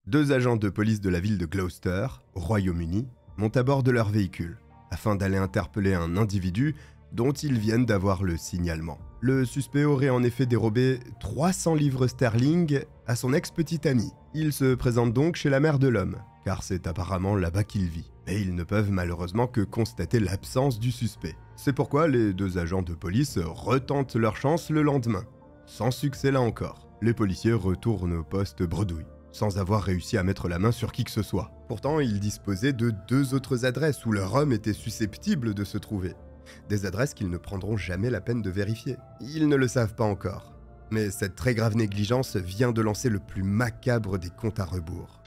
Deux agents de police de la ville de Gloucester, au Royaume-Uni, montent à bord de leur véhicule, afin d'aller interpeller un individu dont ils viennent d'avoir le signalement. Le suspect aurait en effet dérobé 300 livres sterling à son ex-petite amie. Il se présente donc chez la mère de l'homme, car c'est apparemment là-bas qu'il vit. Mais ils ne peuvent malheureusement que constater l'absence du suspect. C'est pourquoi les deux agents de police retentent leur chance le lendemain. Sans succès là encore. Les policiers retournent au poste bredouille, sans avoir réussi à mettre la main sur qui que ce soit. Pourtant, ils disposaient de deux autres adresses où leur homme était susceptible de se trouver. Des adresses qu'ils ne prendront jamais la peine de vérifier. Ils ne le savent pas encore. Mais cette très grave négligence vient de lancer le plus macabre des comptes à rebours.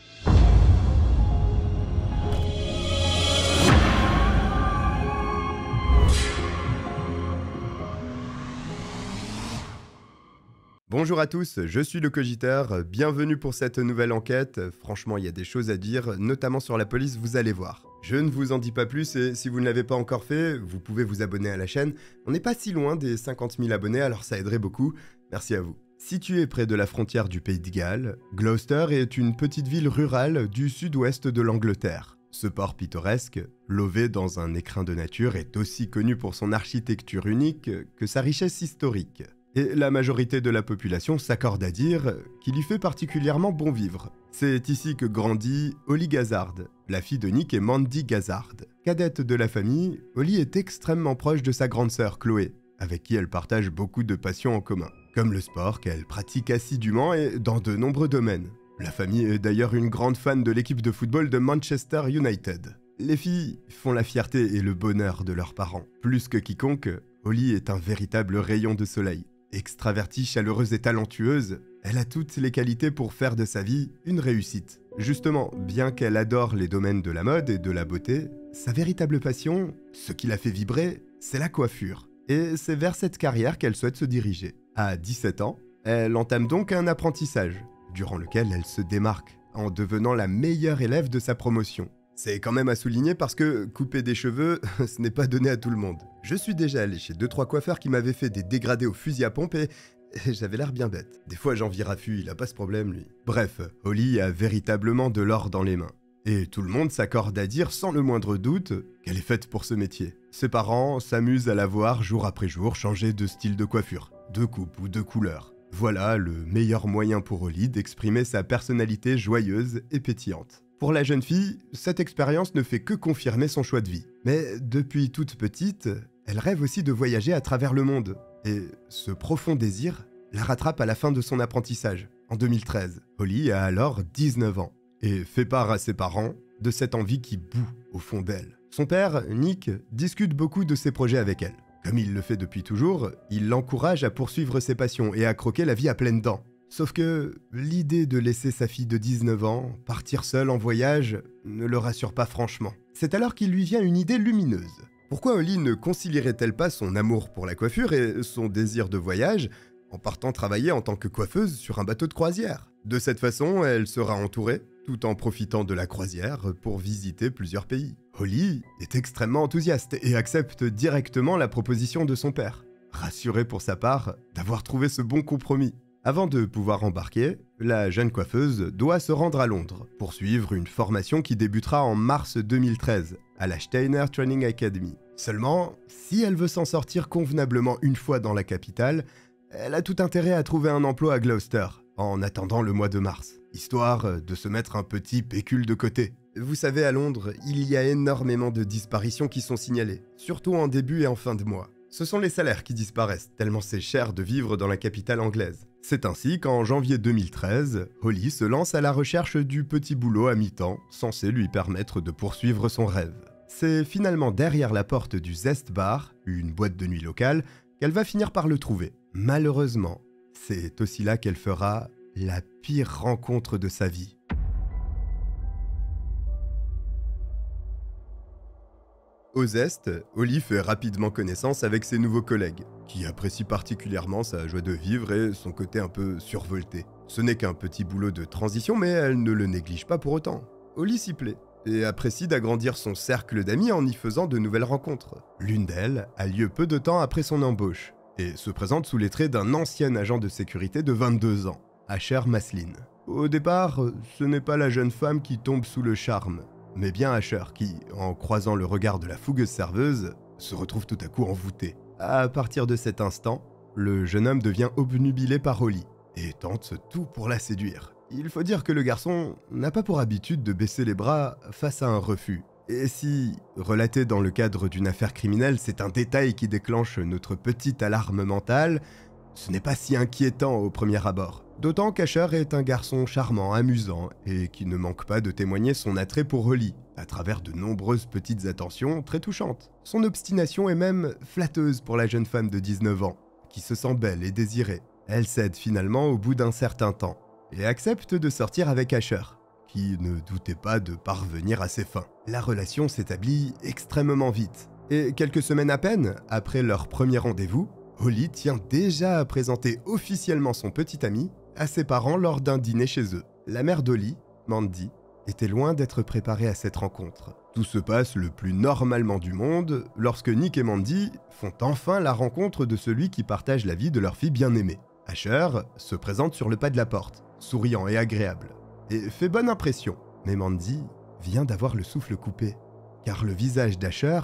Bonjour à tous, je suis le Cogiteur, bienvenue pour cette nouvelle enquête. Franchement, il y a des choses à dire, notamment sur la police, vous allez voir. Je ne vous en dis pas plus et si vous ne l'avez pas encore fait, vous pouvez vous abonner à la chaîne. On n'est pas si loin des 50 000 abonnés, alors ça aiderait beaucoup. Merci à vous. Située près de la frontière du Pays de Galles, Gloucester est une petite ville rurale du sud-ouest de l'Angleterre. Ce port pittoresque, lové dans un écrin de nature, est aussi connu pour son architecture unique que sa richesse historique. Et la majorité de la population s'accorde à dire qu'il y fait particulièrement bon vivre. C'est ici que grandit Holly Gazard, la fille de Nick et Mandy Gazard. Cadette de la famille, Holly est extrêmement proche de sa grande sœur Chloé, avec qui elle partage beaucoup de passions en commun, comme le sport qu'elle pratique assidûment et dans de nombreux domaines. La famille est d'ailleurs une grande fan de l'équipe de football de Manchester United. Les filles font la fierté et le bonheur de leurs parents. Plus que quiconque, Holly est un véritable rayon de soleil. Extravertie, chaleureuse et talentueuse, elle a toutes les qualités pour faire de sa vie une réussite. Justement, bien qu'elle adore les domaines de la mode et de la beauté, sa véritable passion, ce qui la fait vibrer, c'est la coiffure. Et c'est vers cette carrière qu'elle souhaite se diriger. À 17 ans, elle entame donc un apprentissage, durant lequel elle se démarque, en devenant la meilleure élève de sa promotion. C'est quand même à souligner parce que couper des cheveux, ce n'est pas donné à tout le monde. Je suis déjà allé chez 2-3 coiffeurs qui m'avaient fait des dégradés au fusil à pompe et j'avais l'air bien bête. Des fois j'envie Raffu, il a pas ce problème lui. Bref, Holly a véritablement de l'or dans les mains. Et tout le monde s'accorde à dire sans le moindre doute qu'elle est faite pour ce métier. Ses parents s'amusent à la voir jour après jour changer de style de coiffure, de coupe ou de couleur. Voilà le meilleur moyen pour Holly d'exprimer sa personnalité joyeuse et pétillante. Pour la jeune fille, cette expérience ne fait que confirmer son choix de vie. Mais depuis toute petite, elle rêve aussi de voyager à travers le monde. Et ce profond désir la rattrape à la fin de son apprentissage, en 2013. Holly a alors 19 ans et fait part à ses parents de cette envie qui bout au fond d'elle. Son père, Nick, discute beaucoup de ses projets avec elle. Comme il le fait depuis toujours, il l'encourage à poursuivre ses passions et à croquer la vie à pleines dents. Sauf que l'idée de laisser sa fille de 19 ans partir seule en voyage ne le rassure pas franchement. C'est alors qu'il lui vient une idée lumineuse. Pourquoi Holly ne concilierait-elle pas son amour pour la coiffure et son désir de voyage en partant travailler en tant que coiffeuse sur un bateau de croisière? De cette façon, elle sera entourée, tout en profitant de la croisière pour visiter plusieurs pays. Holly est extrêmement enthousiaste et accepte directement la proposition de son père, rassurée pour sa part d'avoir trouvé ce bon compromis. Avant de pouvoir embarquer, la jeune coiffeuse doit se rendre à Londres pour suivre une formation qui débutera en mars 2013 à la Steiner Training Academy. Seulement, si elle veut s'en sortir convenablement une fois dans la capitale, elle a tout intérêt à trouver un emploi à Gloucester en attendant le mois de mars, histoire de se mettre un petit pécule de côté. Vous savez, à Londres, il y a énormément de disparitions qui sont signalées, surtout en début et en fin de mois. Ce sont les salaires qui disparaissent, tellement c'est cher de vivre dans la capitale anglaise. C'est ainsi qu'en janvier 2013, Holly se lance à la recherche du petit boulot à mi-temps, censé lui permettre de poursuivre son rêve. C'est finalement derrière la porte du Zest Bar, une boîte de nuit locale, qu'elle va finir par le trouver. Malheureusement, c'est aussi là qu'elle fera la pire rencontre de sa vie. Au Zest, Holly fait rapidement connaissance avec ses nouveaux collègues, qui apprécient particulièrement sa joie de vivre et son côté un peu survolté. Ce n'est qu'un petit boulot de transition, mais elle ne le néglige pas pour autant. Holly s'y plaît et apprécie d'agrandir son cercle d'amis en y faisant de nouvelles rencontres. L'une d'elles a lieu peu de temps après son embauche et se présente sous les traits d'un ancien agent de sécurité de 22 ans, Asher Maslin. Au départ, ce n'est pas la jeune femme qui tombe sous le charme, mais bien Asher qui, en croisant le regard de la fougueuse serveuse, se retrouve tout à coup envoûté. À partir de cet instant, le jeune homme devient obnubilé par Holly et tente tout pour la séduire. Il faut dire que le garçon n'a pas pour habitude de baisser les bras face à un refus. Et si, relaté dans le cadre d'une affaire criminelle, c'est un détail qui déclenche notre petite alarme mentale, ce n'est pas si inquiétant au premier abord. D'autant qu'Asher est un garçon charmant, amusant, et qui ne manque pas de témoigner son attrait pour Holly, à travers de nombreuses petites attentions très touchantes. Son obstination est même flatteuse pour la jeune femme de 19 ans, qui se sent belle et désirée. Elle cède finalement au bout d'un certain temps, et accepte de sortir avec Asher, qui ne doutait pas de parvenir à ses fins. La relation s'établit extrêmement vite, et quelques semaines à peine après leur premier rendez-vous, Holly tient déjà à présenter officiellement son petit ami à ses parents lors d'un dîner chez eux. La mère d'Holly, Mandy, était loin d'être préparée à cette rencontre. Tout se passe le plus normalement du monde lorsque Nick et Mandy font enfin la rencontre de celui qui partage la vie de leur fille bien-aimée. Asher se présente sur le pas de la porte, souriant et agréable, et fait bonne impression. Mais Mandy vient d'avoir le souffle coupé, car le visage d'Asher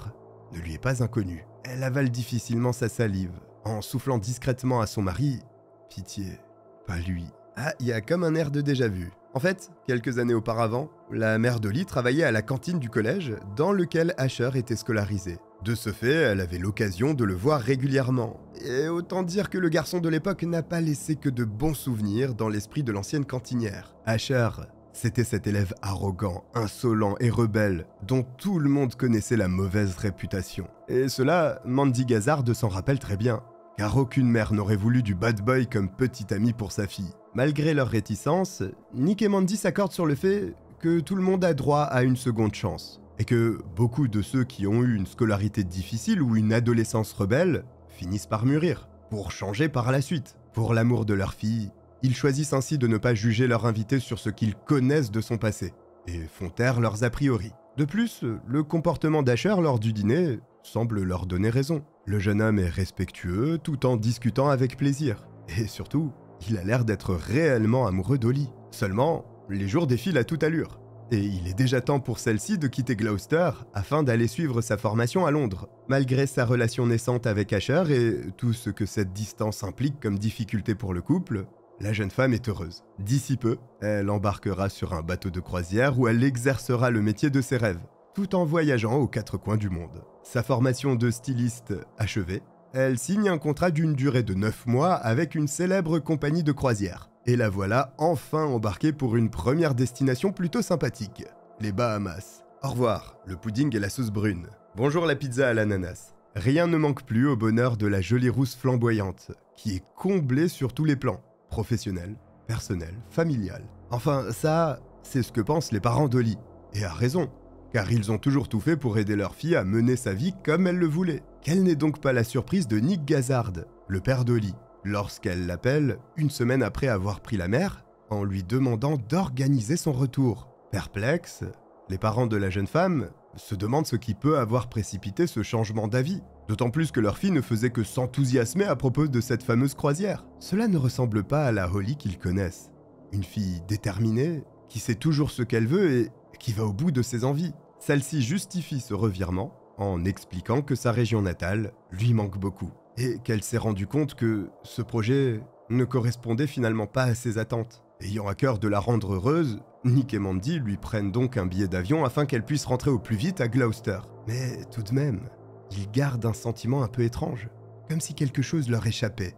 ne lui est pas inconnu. Elle avale difficilement sa salive, en soufflant discrètement à son mari « Pitié, pas lui ». Ah, il y a comme un air de déjà-vu. En fait, quelques années auparavant, la mère d'Holly travaillait à la cantine du collège dans lequel Asher était scolarisé. De ce fait, elle avait l'occasion de le voir régulièrement. Et autant dire que le garçon de l'époque n'a pas laissé que de bons souvenirs dans l'esprit de l'ancienne cantinière. Asher, c'était cet élève arrogant, insolent et rebelle, dont tout le monde connaissait la mauvaise réputation. Et cela, Mandy Gazard s'en rappelle très bien, car aucune mère n'aurait voulu du bad boy comme petit ami pour sa fille. Malgré leur réticence, Nick et Mandy s'accordent sur le fait que tout le monde a droit à une seconde chance, et que beaucoup de ceux qui ont eu une scolarité difficile ou une adolescence rebelle finissent par mûrir, pour changer par la suite. Pour l'amour de leur fille, ils choisissent ainsi de ne pas juger leur invité sur ce qu'ils connaissent de son passé, et font taire leurs a priori. De plus, le comportement d'Asher lors du dîner semble leur donner raison. Le jeune homme est respectueux tout en discutant avec plaisir, et surtout, il a l'air d'être réellement amoureux d'Holly. Seulement, les jours défilent à toute allure, et il est déjà temps pour celle-ci de quitter Gloucester afin d'aller suivre sa formation à Londres. Malgré sa relation naissante avec Asher et tout ce que cette distance implique comme difficulté pour le couple, la jeune femme est heureuse. D'ici peu, elle embarquera sur un bateau de croisière où elle exercera le métier de ses rêves, tout en voyageant aux quatre coins du monde. Sa formation de styliste achevée, elle signe un contrat d'une durée de 9 mois avec une célèbre compagnie de croisière. Et la voilà enfin embarquée pour une première destination plutôt sympathique, les Bahamas. Au revoir, le pudding et la sauce brune. Bonjour la pizza à l'ananas. Rien ne manque plus au bonheur de la jolie rousse flamboyante, qui est comblée sur tous les plans, professionnel, personnel, familial. Enfin, ça, c'est ce que pensent les parents d'Holly. Et à raison, car ils ont toujours tout fait pour aider leur fille à mener sa vie comme elle le voulait. Quelle n'est donc pas la surprise de Nick Gazard, le père d'Holly, lorsqu'elle l'appelle une semaine après avoir pris la mer, en lui demandant d'organiser son retour. Perplexes, les parents de la jeune femme se demandent ce qui peut avoir précipité ce changement d'avis, d'autant plus que leur fille ne faisait que s'enthousiasmer à propos de cette fameuse croisière. Cela ne ressemble pas à la Holly qu'ils connaissent. Une fille déterminée, qui sait toujours ce qu'elle veut et qui va au bout de ses envies. Celle-ci justifie ce revirement en expliquant que sa région natale lui manque beaucoup, et qu'elle s'est rendue compte que ce projet ne correspondait finalement pas à ses attentes. Ayant à cœur de la rendre heureuse, Nick et Mandy lui prennent donc un billet d'avion afin qu'elle puisse rentrer au plus vite à Gloucester. Mais tout de même, ils gardent un sentiment un peu étrange, comme si quelque chose leur échappait.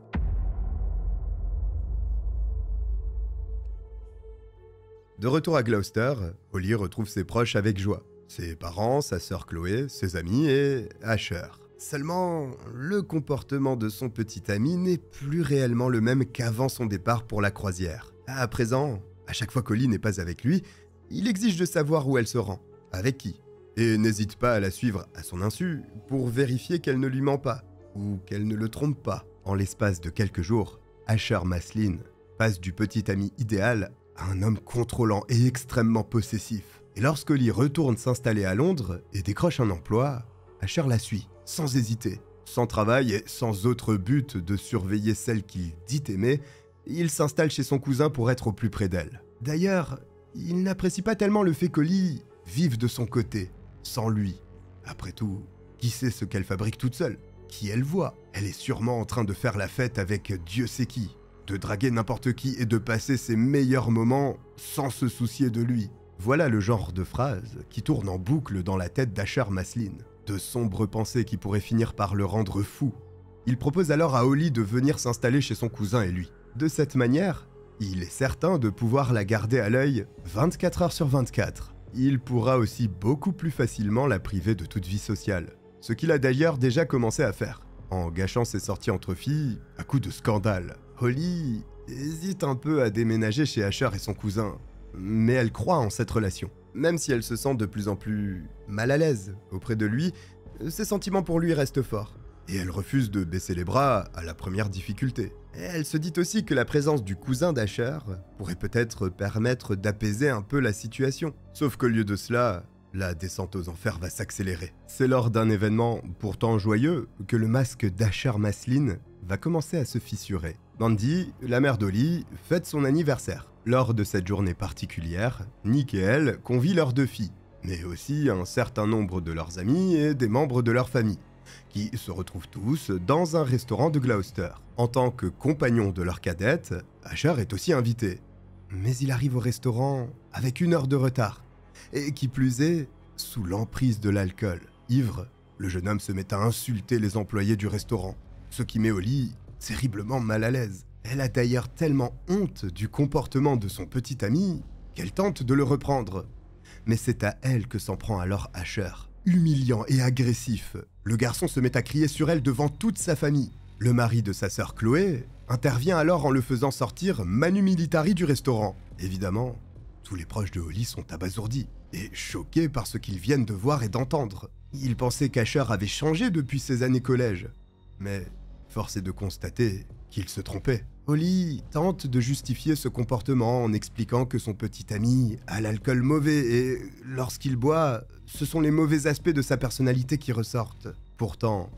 De retour à Gloucester, Holly retrouve ses proches avec joie. Ses parents, sa sœur Chloé, ses amis et Asher. Seulement, le comportement de son petit ami n'est plus réellement le même qu'avant son départ pour la croisière. À présent, à chaque fois qu'Holly n'est pas avec lui, il exige de savoir où elle se rend, avec qui, et n'hésite pas à la suivre à son insu pour vérifier qu'elle ne lui ment pas, ou qu'elle ne le trompe pas. En l'espace de quelques jours, Asher Maslin passe du petit ami idéal à un homme contrôlant et extrêmement possessif. Et lorsque Holly retourne s'installer à Londres et décroche un emploi, Asher la suit, sans hésiter. Sans travail et sans autre but de surveiller celle qu'il dit aimer, il s'installe chez son cousin pour être au plus près d'elle. D'ailleurs, il n'apprécie pas tellement le fait qu'Holly vive de son côté, sans lui. Après tout, qui sait ce qu'elle fabrique toute seule? Qui elle voit? Elle est sûrement en train de faire la fête avec Dieu sait qui, de draguer n'importe qui et de passer ses meilleurs moments sans se soucier de lui. Voilà le genre de phrase qui tourne en boucle dans la tête d'Asher Maslin. De sombres pensées qui pourraient finir par le rendre fou. Il propose alors à Holly de venir s'installer chez son cousin et lui. De cette manière, il est certain de pouvoir la garder à l'œil 24 heures sur 24. Il pourra aussi beaucoup plus facilement la priver de toute vie sociale. Ce qu'il a d'ailleurs déjà commencé à faire, en gâchant ses sorties entre filles à coups de scandale. Holly hésite un peu à déménager chez Asher et son cousin, mais elle croit en cette relation. Même si elle se sent de plus en plus mal à l'aise auprès de lui, ses sentiments pour lui restent forts. Et elle refuse de baisser les bras à la première difficulté. Et elle se dit aussi que la présence du cousin d'Asher pourrait peut-être permettre d'apaiser un peu la situation. Sauf qu'au lieu de cela, la descente aux enfers va s'accélérer. C'est lors d'un événement pourtant joyeux que le masque d'Asher Maslin va commencer à se fissurer. Mandy, la mère d'Holly, fête son anniversaire. Lors de cette journée particulière, Nick et elle convient leurs 2 filles, mais aussi un certain nombre de leurs amis et des membres de leur famille, qui se retrouvent tous dans un restaurant de Gloucester. En tant que compagnon de leur cadette, Asher est aussi invité. Mais il arrive au restaurant avec 1 heure de retard, et qui plus est, sous l'emprise de l'alcool. Ivre, le jeune homme se met à insulter les employés du restaurant, ce qui met Holly terriblement mal à l'aise. Elle a d'ailleurs tellement honte du comportement de son petit ami qu'elle tente de le reprendre. Mais c'est à elle que s'en prend alors Asher. Humiliant et agressif, le garçon se met à crier sur elle devant toute sa famille. Le mari de sa sœur Chloé intervient alors en le faisant sortir manu militari du restaurant. Évidemment, tous les proches de Holly sont abasourdis et choqués par ce qu'ils viennent de voir et d'entendre. Ils pensaient qu'Asher avait changé depuis ses années collège. Mais force est de constater qu'il se trompait. Holly tente de justifier ce comportement en expliquant que son petit ami a l'alcool mauvais et lorsqu'il boit, ce sont les mauvais aspects de sa personnalité qui ressortent. Pourtant,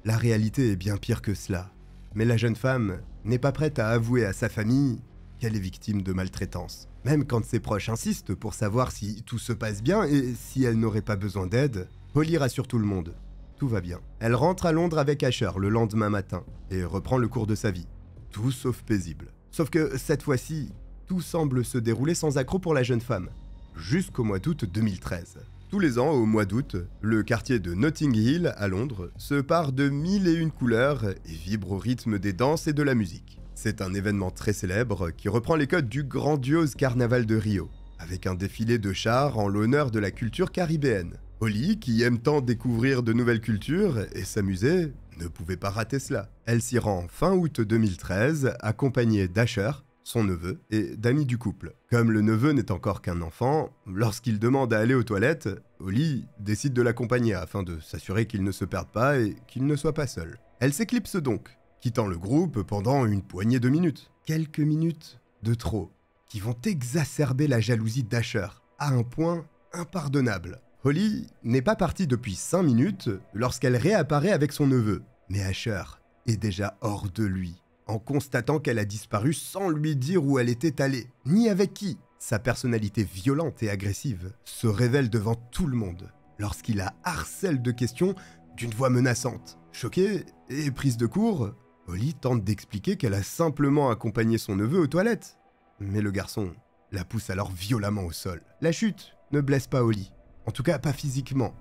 la réalité est bien pire que cela. Mais la jeune femme n'est pas prête à avouer à sa famille qu'elle est victime de maltraitance. Même quand ses proches insistent pour savoir si tout se passe bien et si elle n'aurait pas besoin d'aide, Holly rassure tout le monde. Tout va bien. Elle rentre à Londres avec Asher le lendemain matin et reprend le cours de sa vie. Tout sauf paisible. Sauf que cette fois-ci, tout semble se dérouler sans accroc pour la jeune femme. Jusqu'au mois d'août 2013. Tous les ans, au mois d'août, le quartier de Notting Hill, à Londres, se pare de 1001 couleurs et vibre au rythme des danses et de la musique. C'est un événement très célèbre qui reprend les codes du grandiose carnaval de Rio, avec un défilé de chars en l'honneur de la culture caribéenne. Holly, qui aime tant découvrir de nouvelles cultures et s'amuser, ne pouvait pas rater cela. Elle s'y rend fin août 2013, accompagnée d'Asher, son neveu, et d'amis du couple. Comme le neveu n'est encore qu'un enfant, lorsqu'il demande à aller aux toilettes, Holly décide de l'accompagner afin de s'assurer qu'il ne se perde pas et qu'il ne soit pas seul. Elle s'éclipse donc, quittant le groupe pendant une poignée de minutes. Quelques minutes de trop, qui vont exacerber la jalousie d'Asher, à un point impardonnable. Holly n'est pas partie depuis 5 minutes lorsqu'elle réapparaît avec son neveu. Mais Asher est déjà hors de lui, en constatant qu'elle a disparu sans lui dire où elle était allée, ni avec qui. Sa personnalité violente et agressive se révèle devant tout le monde, lorsqu'il la harcèle de questions d'une voix menaçante. Choquée et prise de court, Holly tente d'expliquer qu'elle a simplement accompagné son neveu aux toilettes. Mais le garçon la pousse alors violemment au sol. La chute ne blesse pas Holly. En tout cas, pas physiquement,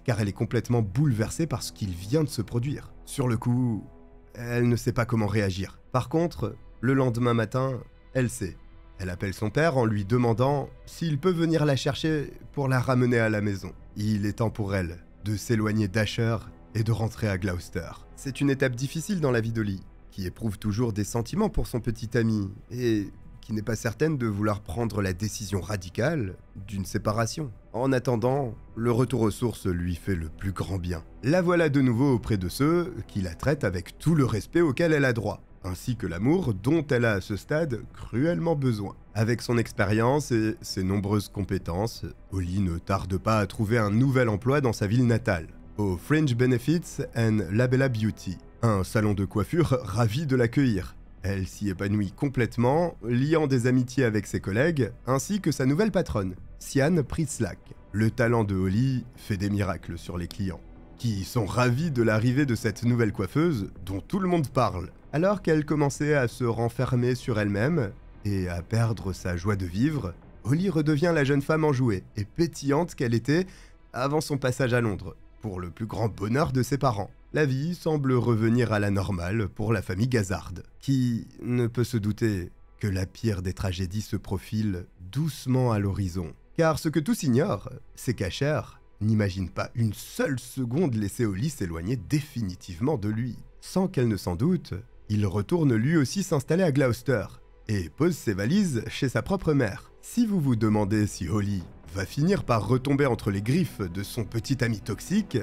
car elle est complètement bouleversée par ce qu'il vient de se produire. Sur le coup, elle ne sait pas comment réagir. Par contre, le lendemain matin, elle sait. Elle appelle son père en lui demandant s'il peut venir la chercher pour la ramener à la maison. Il est temps pour elle de s'éloigner d'Asher et de rentrer à Gloucester. C'est une étape difficile dans la vie d'Holly, qui éprouve toujours des sentiments pour son petit ami et qui n'est pas certaine de vouloir prendre la décision radicale d'une séparation. En attendant, le retour aux sources lui fait le plus grand bien. La voilà de nouveau auprès de ceux qui la traitent avec tout le respect auquel elle a droit, ainsi que l'amour dont elle a à ce stade cruellement besoin. Avec son expérience et ses nombreuses compétences, Holly ne tarde pas à trouver un nouvel emploi dans sa ville natale, au Fringe Benefits and Labella Beauty, un salon de coiffure ravi de l'accueillir. Elle s'y épanouit complètement, liant des amitiés avec ses collègues, ainsi que sa nouvelle patronne, Sian Pritzlack. Le talent de Holly fait des miracles sur les clients, qui sont ravis de l'arrivée de cette nouvelle coiffeuse dont tout le monde parle. Alors qu'elle commençait à se renfermer sur elle-même et à perdre sa joie de vivre, Holly redevient la jeune femme enjouée et pétillante qu'elle était avant son passage à Londres, pour le plus grand bonheur de ses parents. La vie semble revenir à la normale pour la famille Gazard, qui ne peut se douter que la pire des tragédies se profile doucement à l'horizon. Car ce que tous ignorent, c'est qu'Asher n'imagine pas une seule seconde laisser Holly s'éloigner définitivement de lui. Sans qu'elle ne s'en doute, il retourne lui aussi s'installer à Gloucester et pose ses valises chez sa propre mère. Si vous vous demandez si Holly va finir par retomber entre les griffes de son petit ami toxique,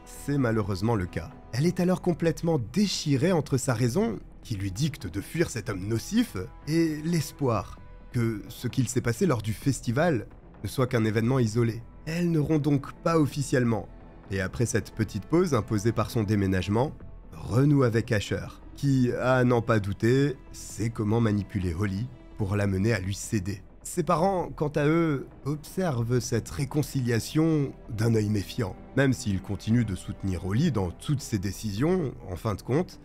c'est malheureusement le cas. Elle est alors complètement déchirée entre sa raison, qui lui dicte de fuir cet homme nocif, et l'espoir que ce qu'il s'est passé lors du festival ne soit qu'un événement isolé. Elles n'auront donc pas officiellement, et après cette petite pause imposée par son déménagement, renoue avec Asher, qui, à n'en pas douter, sait comment manipuler Holly pour l'amener à lui céder. Ses parents, quant à eux, observent cette réconciliation d'un œil méfiant. Même s'ils continuent de soutenir Holly dans toutes ses décisions, en fin de compte,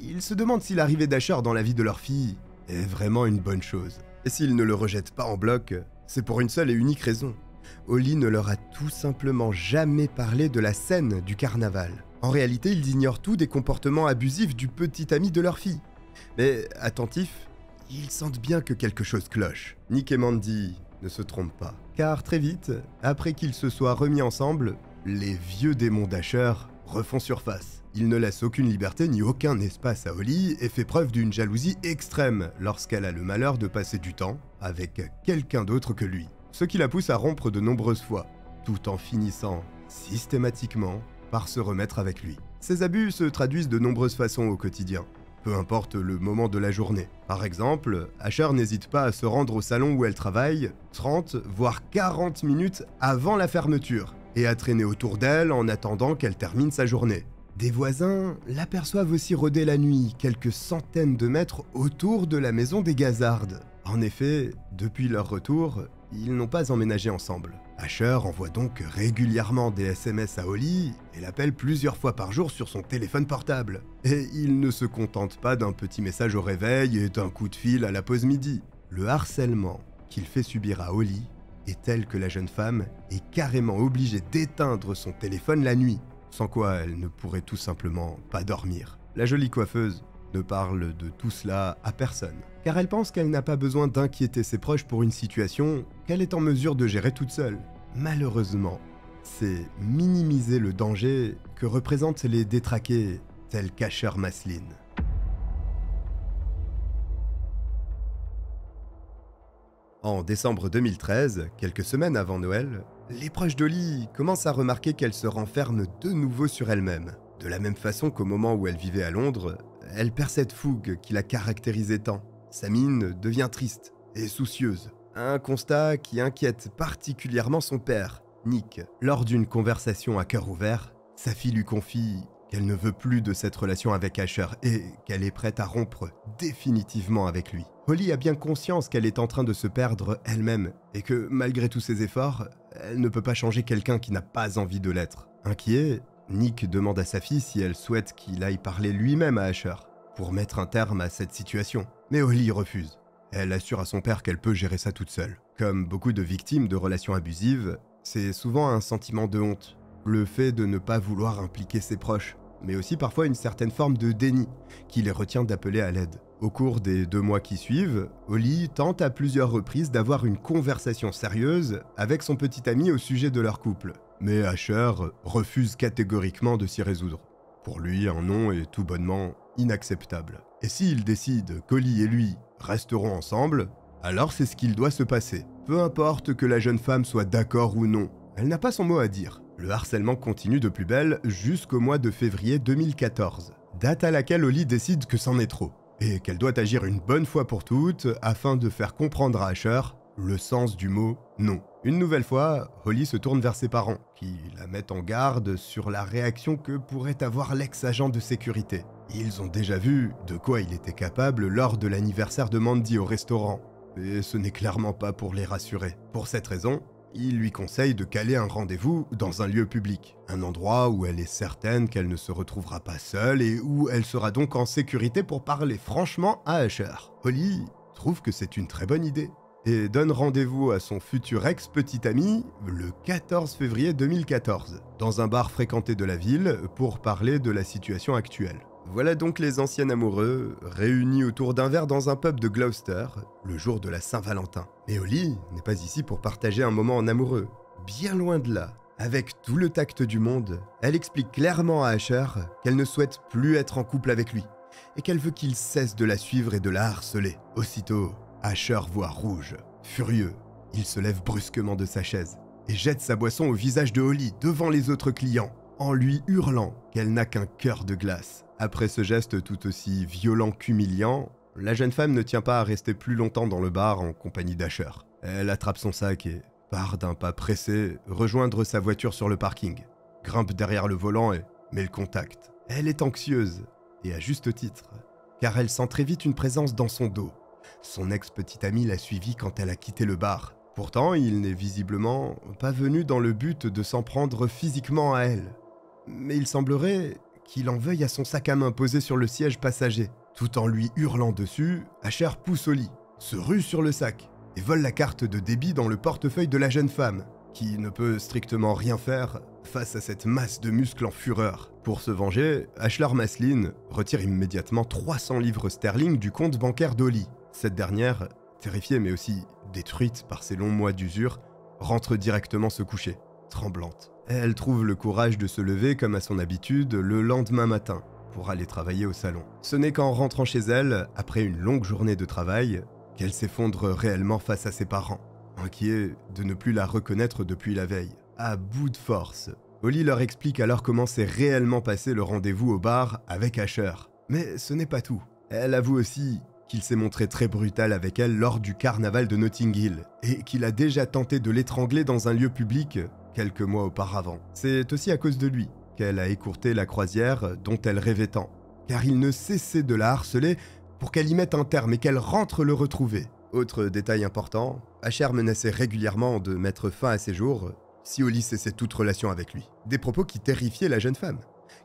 ils se demandent si l'arrivée d'Asher dans la vie de leur fille est vraiment une bonne chose. Et s'ils ne le rejettent pas en bloc, c'est pour une seule et unique raison. Holly ne leur a tout simplement jamais parlé de la scène du carnaval. En réalité, ils ignorent tout des comportements abusifs du petit ami de leur fille. Mais attentifs, ils sentent bien que quelque chose cloche. Nick et Mandy ne se trompent pas. Car très vite, après qu'ils se soient remis ensemble, les vieux démons d'Asher refont surface. Il ne laisse aucune liberté ni aucun espace à Holly et fait preuve d'une jalousie extrême lorsqu'elle a le malheur de passer du temps avec quelqu'un d'autre que lui. Ce qui la pousse à rompre de nombreuses fois, tout en finissant systématiquement par se remettre avec lui. Ces abus se traduisent de nombreuses façons au quotidien, peu importe le moment de la journée. Par exemple, Asher n'hésite pas à se rendre au salon où elle travaille 30 voire 40 minutes avant la fermeture et à traîner autour d'elle en attendant qu'elle termine sa journée. Des voisins l'aperçoivent aussi rôder la nuit, quelques centaines de mètres autour de la maison des Gazard. En effet, depuis leur retour, ils n'ont pas emménagé ensemble. Asher envoie donc régulièrement des SMS à Holly et l'appelle plusieurs fois par jour sur son téléphone portable. Et il ne se contente pas d'un petit message au réveil et d'un coup de fil à la pause midi. Le harcèlement qu'il fait subir à Holly est tel que la jeune femme est carrément obligée d'éteindre son téléphone la nuit, sans quoi elle ne pourrait tout simplement pas dormir. La jolie coiffeuse ne parle de tout cela à personne, car elle pense qu'elle n'a pas besoin d'inquiéter ses proches pour une situation qu'elle est en mesure de gérer toute seule. Malheureusement, c'est minimiser le danger que représentent les détraqués tels qu'Asher Maslin. En décembre 2013, quelques semaines avant Noël, les proches d'Holly commencent à remarquer qu'elle se renferme de nouveau sur elle-même. De la même façon qu'au moment où elle vivait à Londres, elle perd cette fougue qui la caractérisait tant. Sa mine devient triste et soucieuse. Un constat qui inquiète particulièrement son père, Nick. Lors d'une conversation à cœur ouvert, sa fille lui confie qu'elle ne veut plus de cette relation avec Asher et qu'elle est prête à rompre définitivement avec lui. Holly a bien conscience qu'elle est en train de se perdre elle-même et que malgré tous ses efforts, elle ne peut pas changer quelqu'un qui n'a pas envie de l'être. Inquiet, Nick demande à sa fille si elle souhaite qu'il aille parler lui-même à Asher pour mettre un terme à cette situation. Mais Holly refuse. Elle assure à son père qu'elle peut gérer ça toute seule. Comme beaucoup de victimes de relations abusives, c'est souvent un sentiment de honte, le fait de ne pas vouloir impliquer ses proches, mais aussi parfois une certaine forme de déni qui les retient d'appeler à l'aide. Au cours des 2 mois qui suivent, Holly tente à plusieurs reprises d'avoir une conversation sérieuse avec son petit ami au sujet de leur couple. Mais Asher refuse catégoriquement de s'y résoudre. Pour lui, un non est tout bonnement inacceptable. Et s'il décide qu'Holly et lui resteront ensemble, alors c'est ce qu'il doit se passer. Peu importe que la jeune femme soit d'accord ou non, elle n'a pas son mot à dire. Le harcèlement continue de plus belle jusqu'au mois de février 2014, date à laquelle Holly décide que c'en est trop, et qu'elle doit agir une bonne fois pour toutes afin de faire comprendre à Asher le sens du mot « non ». Une nouvelle fois, Holly se tourne vers ses parents, qui la mettent en garde sur la réaction que pourrait avoir l'ex-agent de sécurité. Ils ont déjà vu de quoi il était capable lors de l'anniversaire de Mandy au restaurant, et ce n'est clairement pas pour les rassurer. Pour cette raison, il lui conseille de caler un rendez-vous dans un lieu public, un endroit où elle est certaine qu'elle ne se retrouvera pas seule et où elle sera donc en sécurité pour parler franchement à Usher. Holly trouve que c'est une très bonne idée et donne rendez-vous à son futur ex-petit ami le 14 février 2014, dans un bar fréquenté de la ville pour parler de la situation actuelle. Voilà donc les anciens amoureux réunis autour d'un verre dans un pub de Gloucester le jour de la Saint-Valentin. Mais Holly n'est pas ici pour partager un moment en amoureux. Bien loin de là. Avec tout le tact du monde, elle explique clairement à Usher qu'elle ne souhaite plus être en couple avec lui et qu'elle veut qu'il cesse de la suivre et de la harceler. Aussitôt, Usher voit rouge. Furieux, il se lève brusquement de sa chaise et jette sa boisson au visage de Holly devant les autres clients, en lui hurlant qu'elle n'a qu'un cœur de glace. Après ce geste tout aussi violent qu'humiliant, la jeune femme ne tient pas à rester plus longtemps dans le bar en compagnie d'Usher. Elle attrape son sac et part d'un pas pressé rejoindre sa voiture sur le parking, grimpe derrière le volant et met le contact. Elle est anxieuse, et à juste titre, car elle sent très vite une présence dans son dos. Son ex-petite amie l'a suivie quand elle a quitté le bar. Pourtant, il n'est visiblement pas venu dans le but de s'en prendre physiquement à elle. Mais il semblerait qu'il en veuille à son sac à main posé sur le siège passager. Tout en lui hurlant dessus, Usher pousse Holly, se rue sur le sac et vole la carte de débit dans le portefeuille de la jeune femme, qui ne peut strictement rien faire face à cette masse de muscles en fureur. Pour se venger, Ashlar Maslin retire immédiatement 300 livres sterling du compte bancaire d'Holly. Cette dernière, terrifiée mais aussi détruite par ses longs mois d'usure, rentre directement se coucher, tremblante. Elle trouve le courage de se lever comme à son habitude le lendemain matin pour aller travailler au salon. Ce n'est qu'en rentrant chez elle, après une longue journée de travail, qu'elle s'effondre réellement face à ses parents, inquiets de ne plus la reconnaître depuis la veille. À bout de force, Holly leur explique alors comment s'est réellement passé le rendez-vous au bar avec Usher. Mais ce n'est pas tout. Elle avoue aussi qu'il s'est montré très brutal avec elle lors du carnaval de Notting Hill et qu'il a déjà tenté de l'étrangler dans un lieu public quelques mois auparavant. C'est aussi à cause de lui qu'elle a écourté la croisière dont elle rêvait tant, car il ne cessait de la harceler pour qu'elle y mette un terme et qu'elle rentre le retrouver. Autre détail important, Usher menaçait régulièrement de mettre fin à ses jours si Holly cessait toute relation avec lui. Des propos qui terrifiaient la jeune femme,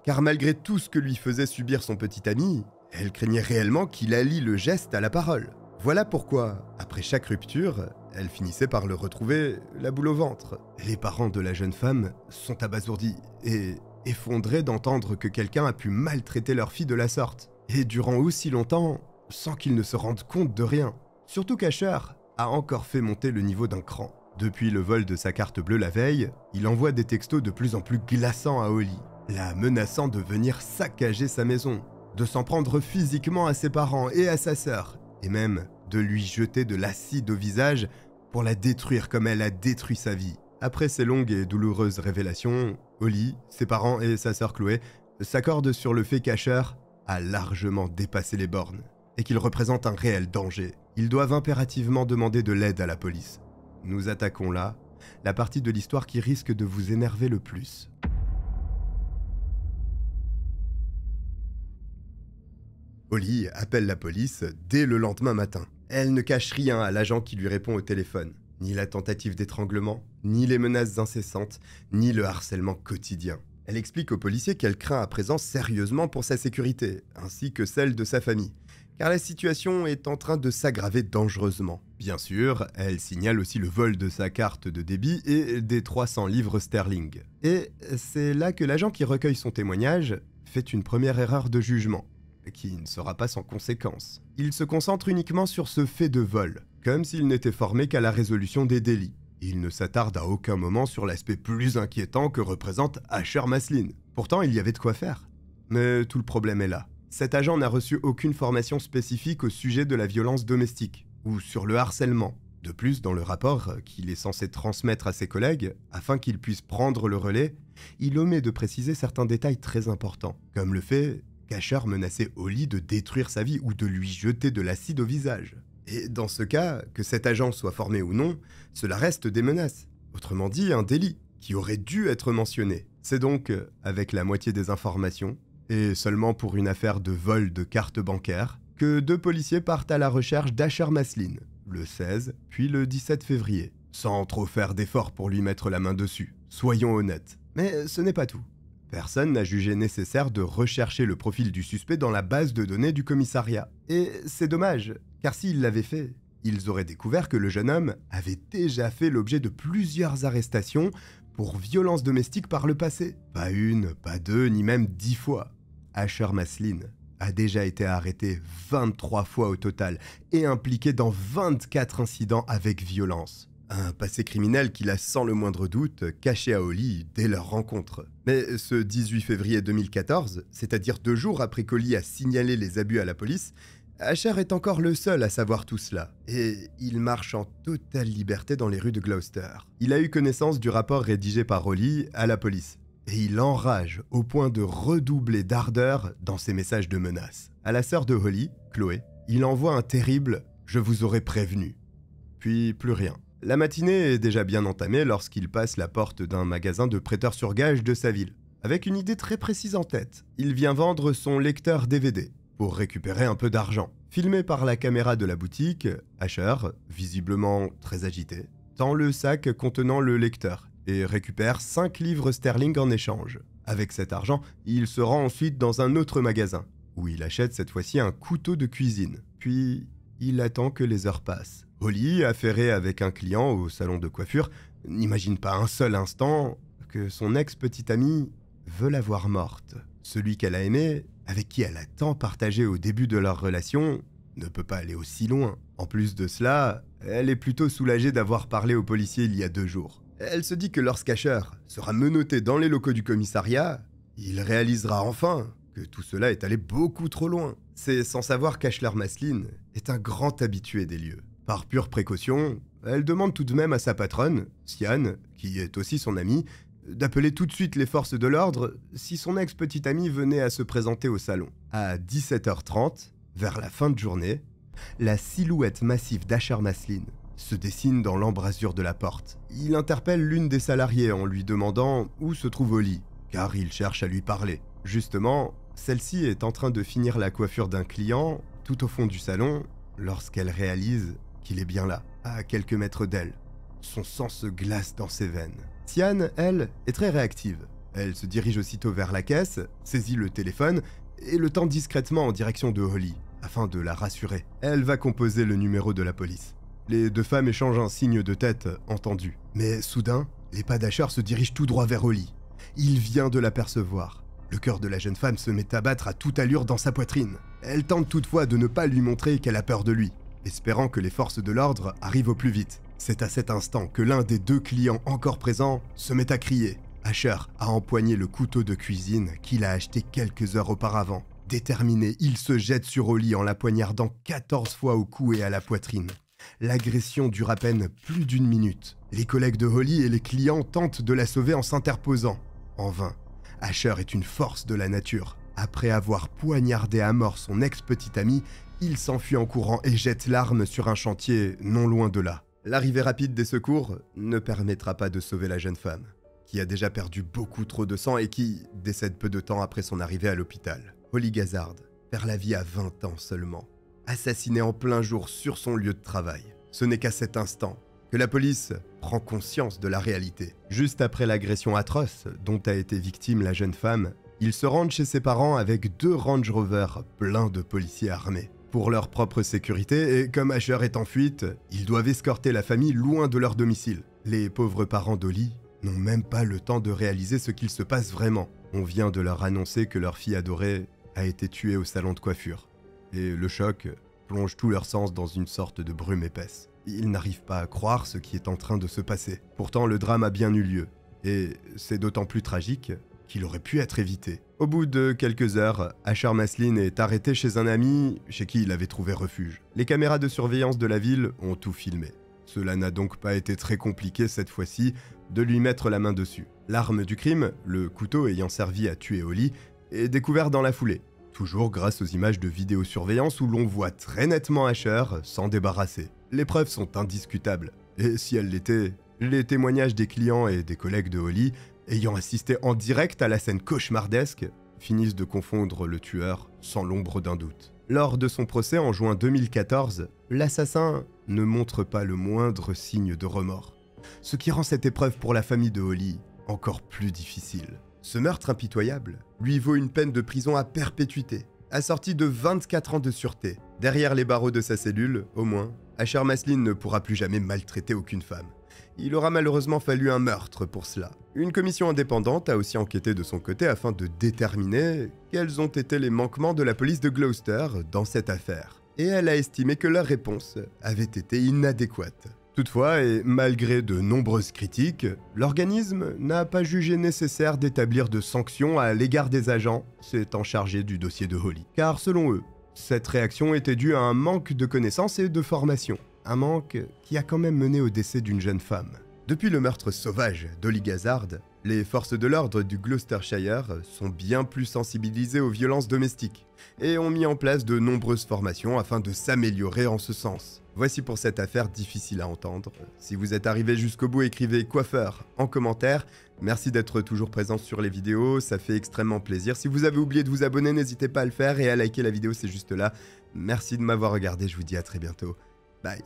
car malgré tout ce que lui faisait subir son petit ami, elle craignait réellement qu'il allie le geste à la parole. Voilà pourquoi, après chaque rupture, elle finissait par le retrouver la boule au ventre. Les parents de la jeune femme sont abasourdis et effondrés d'entendre que quelqu'un a pu maltraiter leur fille de la sorte, et durant aussi longtemps, sans qu'ils ne se rendent compte de rien. Surtout qu'Usher a encore fait monter le niveau d'un cran. Depuis le vol de sa carte bleue la veille, il envoie des textos de plus en plus glaçants à Holly, la menaçant de venir saccager sa maison, de s'en prendre physiquement à ses parents et à sa sœur, et même de lui jeter de l'acide au visage pour la détruire comme elle a détruit sa vie. Après ces longues et douloureuses révélations, Holly, ses parents et sa sœur Chloé s'accordent sur le fait qu'Usher a largement dépassé les bornes et qu'il représente un réel danger. Ils doivent impérativement demander de l'aide à la police. Nous attaquons là la partie de l'histoire qui risque de vous énerver le plus. Holly appelle la police dès le lendemain matin. Elle ne cache rien à l'agent qui lui répond au téléphone. Ni la tentative d'étranglement, ni les menaces incessantes, ni le harcèlement quotidien. Elle explique aux policiers qu'elle craint à présent sérieusement pour sa sécurité, ainsi que celle de sa famille, car la situation est en train de s'aggraver dangereusement. Bien sûr, elle signale aussi le vol de sa carte de débit et des 300 livres sterling. Et c'est là que l'agent qui recueille son témoignage fait une première erreur de jugement, qui ne sera pas sans conséquence. Il se concentre uniquement sur ce fait de vol, comme s'il n'était formé qu'à la résolution des délits. Il ne s'attarde à aucun moment sur l'aspect plus inquiétant que représente Usher Maslin. Pourtant, il y avait de quoi faire. Mais tout le problème est là. Cet agent n'a reçu aucune formation spécifique au sujet de la violence domestique, ou sur le harcèlement. De plus, dans le rapport qu'il est censé transmettre à ses collègues, afin qu'ils puissent prendre le relais, il omet de préciser certains détails très importants, comme le fait qu'Usher menaçait Holly de détruire sa vie ou de lui jeter de l'acide au visage. Et dans ce cas, que cet agent soit formé ou non, cela reste des menaces. Autrement dit, un délit, qui aurait dû être mentionné. C'est donc avec la moitié des informations Et seulement pour une affaire de vol de cartes bancaires, que 2 policiers partent à la recherche d'Asher Maslin, le 16 puis le 17 février, sans trop faire d'efforts pour lui mettre la main dessus, soyons honnêtes. Mais ce n'est pas tout. Personne n'a jugé nécessaire de rechercher le profil du suspect dans la base de données du commissariat. Et c'est dommage, car s'ils l'avaient fait, ils auraient découvert que le jeune homme avait déjà fait l'objet de plusieurs arrestations pour violences domestiques par le passé. Pas une, pas deux, ni même 10 fois. Asher Maslin a déjà été arrêté 23 fois au total et impliqué dans 24 incidents avec violence. Un passé criminel qu'il a sans le moindre doute caché à Holly dès leur rencontre. Mais ce 18 février 2014, c'est-à-dire 2 jours après qu'Holly a signalé les abus à la police, Asher est encore le seul à savoir tout cela, et il marche en totale liberté dans les rues de Gloucester. Il a eu connaissance du rapport rédigé par Holly à la police, et il enrage au point de redoubler d'ardeur dans ses messages de menaces. À la sœur de Holly, Chloé, il envoie un terrible « Je vous aurais prévenu ». Puis plus rien. La matinée est déjà bien entamée lorsqu'il passe la porte d'un magasin de prêteurs sur gage de sa ville, avec une idée très précise en tête. Il vient vendre son lecteur DVD pour récupérer un peu d'argent. Filmé par la caméra de la boutique, Asher, visiblement très agité, tend le sac contenant le lecteur et récupère 5 livres sterling en échange. Avec cet argent, il se rend ensuite dans un autre magasin, où il achète cette fois-ci un couteau de cuisine. Puis, il attend que les heures passent. Holly, affairée avec un client au salon de coiffure, n'imagine pas un seul instant que son ex-petite amie veut la voir morte. Celui qu'elle a aimé, avec qui elle a tant partagé au début de leur relation, ne peut pas aller aussi loin. En plus de cela, elle est plutôt soulagée d'avoir parlé aux policiers il y a 2 jours. Elle se dit que lorsqu'Asher sera menotté dans les locaux du commissariat, il réalisera enfin que tout cela est allé beaucoup trop loin. C'est sans savoir qu'Asher Maslin est un grand habitué des lieux. Par pure précaution, elle demande tout de même à sa patronne, Sian, qui est aussi son amie, d'appeler tout de suite les forces de l'ordre si son ex-petite amie venait à se présenter au salon. À 17h30, vers la fin de journée, la silhouette massive d'Asher Maslin se dessine dans l'embrasure de la porte. Il interpelle l'une des salariées en lui demandant où se trouve Holly, car il cherche à lui parler. Justement, celle-ci est en train de finir la coiffure d'un client tout au fond du salon lorsqu'elle réalise qu'il est bien là, à quelques mètres d'elle. Son sang se glace dans ses veines. Sian, elle, est très réactive. Elle se dirige aussitôt vers la caisse, saisit le téléphone et le tend discrètement en direction de Holly, afin de la rassurer. Elle va composer le numéro de la police. Les 2 femmes échangent un signe de tête entendu. Mais soudain, les pas d'Asher se dirigent tout droit vers Holly. Il vient de l'apercevoir. Le cœur de la jeune femme se met à battre à toute allure dans sa poitrine. Elle tente toutefois de ne pas lui montrer qu'elle a peur de lui, espérant que les forces de l'ordre arrivent au plus vite. C'est à cet instant que l'un des 2 clients encore présents se met à crier. Asher a empoigné le couteau de cuisine qu'il a acheté quelques heures auparavant. Déterminé, il se jette sur Holly en la poignardant 14 fois au cou et à la poitrine. L'agression dure à peine plus d'1 minute. Les collègues de Holly et les clients tentent de la sauver en s'interposant. En vain. Asher est une force de la nature. Après avoir poignardé à mort son ex-petite amie, il s'enfuit en courant et jette l'arme sur un chantier non loin de là. L'arrivée rapide des secours ne permettra pas de sauver la jeune femme, qui a déjà perdu beaucoup trop de sang et qui décède peu de temps après son arrivée à l'hôpital. Holly Gazard perd la vie à 20 ans seulement, assassinée en plein jour sur son lieu de travail. Ce n'est qu'à cet instant que la police prend conscience de la réalité. Juste après l'agression atroce dont a été victime la jeune femme, ils se rendent chez ses parents avec 2 Range Rover pleins de policiers armés. Pour leur propre sécurité, et comme Asher est en fuite, ils doivent escorter la famille loin de leur domicile. Les pauvres parents d'Holly n'ont même pas le temps de réaliser ce qu'il se passe vraiment. On vient de leur annoncer que leur fille adorée a été tuée au salon de coiffure. Et le choc plonge tout leur sens dans une sorte de brume épaisse. Ils n'arrivent pas à croire ce qui est en train de se passer. Pourtant, le drame a bien eu lieu. Et c'est d'autant plus tragique qu'il aurait pu être évité. Au bout de quelques heures, Asher Maslin est arrêté chez un ami chez qui il avait trouvé refuge. Les caméras de surveillance de la ville ont tout filmé. Cela n'a donc pas été très compliqué cette fois-ci de lui mettre la main dessus. L'arme du crime, le couteau ayant servi à tuer Holly, est découvert dans la foulée. Toujours grâce aux images de vidéosurveillance où l'on voit très nettement Asher s'en débarrasser. Les preuves sont indiscutables. Et si elles l'étaient, les témoignages des clients et des collègues de Holly ayant assisté en direct à la scène cauchemardesque finissent de confondre le tueur sans l'ombre d'un doute. Lors de son procès en juin 2014, l'assassin ne montre pas le moindre signe de remords, ce qui rend cette épreuve pour la famille de Holly encore plus difficile. Ce meurtre impitoyable lui vaut une peine de prison à perpétuité, assortie de 24 ans de sûreté. Derrière les barreaux de sa cellule, au moins, Asher Maslin ne pourra plus jamais maltraiter aucune femme. Il aura malheureusement fallu un meurtre pour cela. Une commission indépendante a aussi enquêté de son côté afin de déterminer quels ont été les manquements de la police de Gloucester dans cette affaire. Et elle a estimé que leur réponse avait été inadéquate. Toutefois, et malgré de nombreuses critiques, l'organisme n'a pas jugé nécessaire d'établir de sanctions à l'égard des agents s'étant chargés du dossier de Holly. Car selon eux, cette réaction était due à un manque de connaissances et de formation. Un manque qui a quand même mené au décès d'une jeune femme. Depuis le meurtre sauvage d'Holly Gazard, les forces de l'ordre du Gloucestershire sont bien plus sensibilisées aux violences domestiques et ont mis en place de nombreuses formations afin de s'améliorer en ce sens. Voici pour cette affaire difficile à entendre. Si vous êtes arrivé jusqu'au bout, écrivez coiffeur en commentaire. Merci d'être toujours présent sur les vidéos, ça fait extrêmement plaisir. Si vous avez oublié de vous abonner, n'hésitez pas à le faire et à liker la vidéo, c'est juste là. Merci de m'avoir regardé, je vous dis à très bientôt. Bye.